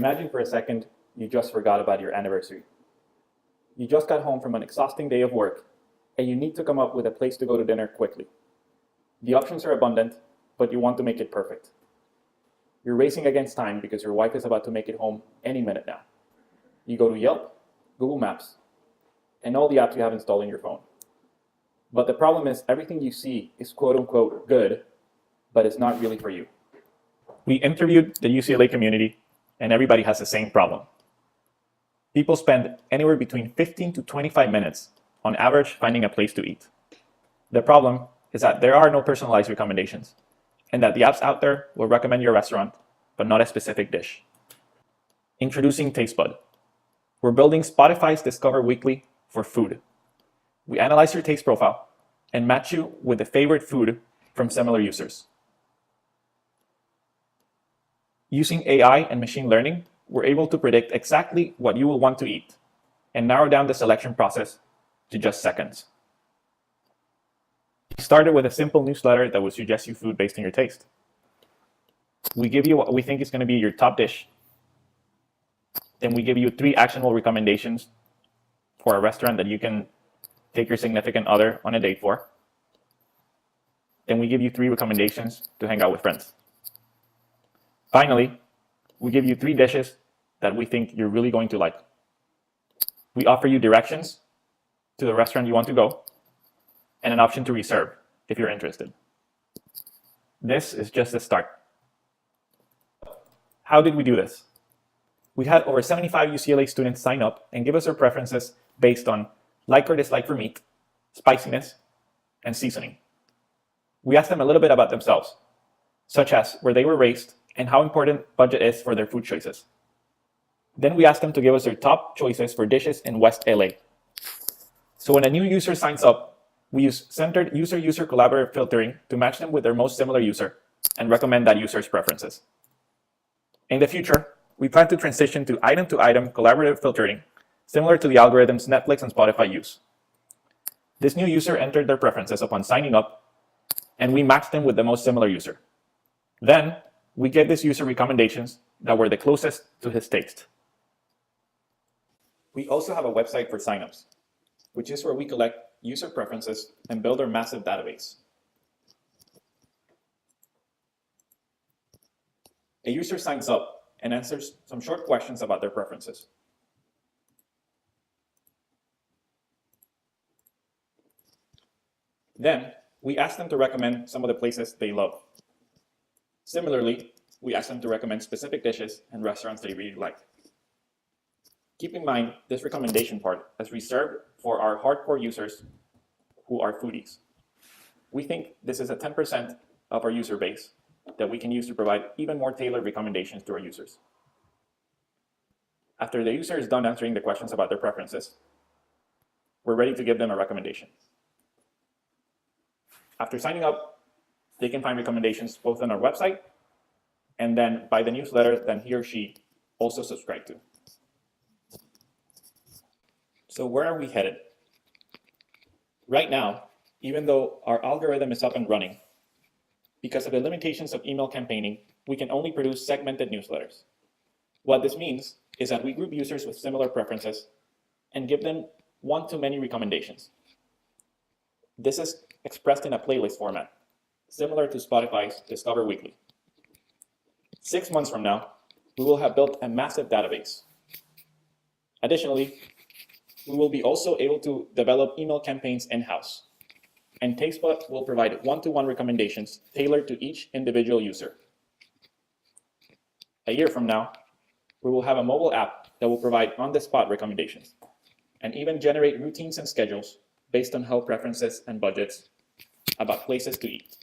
Imagine for a second you just forgot about your anniversary. You just got home from an exhausting day of work, and you need to come up with a place to go to dinner quickly. The options are abundant, but you want to make it perfect. You're racing against time because your wife is about to make it home any minute now. You go to Yelp, Google Maps, and all the apps you have installed in your phone. But the problem is everything you see is quote-unquote good, but it's not really for you. We interviewed the UCLA community, and everybody has the same problem. People spend anywhere between 15 to 25 minutes on average finding a place to eat. The problem is that there are no personalized recommendations, and that the apps out there will recommend your restaurant, but not a specific dish. Introducing TasteBudd. We're building Spotify's Discover Weekly for food. We analyze your taste profile and match you with the favorite food from similar users. Using AI and machine learning, we're able to predict exactly what you will want to eat and narrow down the selection process to just seconds. We started with a simple newsletter that will suggest you food based on your taste. We give you what we think is going to be your top dish. Then we give you 3 actionable recommendations for a restaurant that you can take your significant other on a date for. Then we give you 3 recommendations to hang out with friends. Finally, we give you 3 dishes that we think you're really going to like. We offer you directions to the restaurant you want to go and an option to reserve if you're interested. This is just the start. How did we do this? We had over 75 UCLA students sign up and give us their preferences based on like or dislike for meat, spiciness, and seasoning. We asked them a little bit about themselves, such as where they were raised and how important budget is for their food choices. Then we asked them to give us their top choices for dishes in West LA. So when a new user signs up, we use centered user-user collaborative filtering to match them with their most similar user and recommend that user's preferences. In the future, we plan to transition to item-to-item collaborative filtering, similar to the algorithms Netflix and Spotify use. This new user entered their preferences upon signing up, and we matched them with the most similar user. Then, we gave this user recommendations that were the closest to his taste. We also have a website for signups, which is where we collect user preferences and build our massive database. A user signs up and answers some short questions about their preferences. Then, we ask them to recommend some of the places they love. Similarly, we ask them to recommend specific dishes and restaurants they really like. Keep in mind, this recommendation part is reserved for our hardcore users who are foodies. We think this is a 10% of our user base that we can use to provide even more tailored recommendations to our users. After the user is done answering the questions about their preferences, we're ready to give them a recommendation. After signing up, they can find recommendations both on our website and then by the newsletter that he or she also subscribed to. So where are we headed? Right now, even though our algorithm is up and running, because of the limitations of email campaigning, we can only produce segmented newsletters. What this means is that we group users with similar preferences and give them one-to-many recommendations. This is expressed in a playlist format, similar to Spotify's Discover Weekly. 6 months from now, we will have built a massive database. Additionally, we will be also able to develop email campaigns in-house, and TasteBudd will provide one-to-one recommendations tailored to each individual user. A year from now, we will have a mobile app that will provide on-the-spot recommendations, and even generate routines and schedules based on health preferences and budgets about places to eat.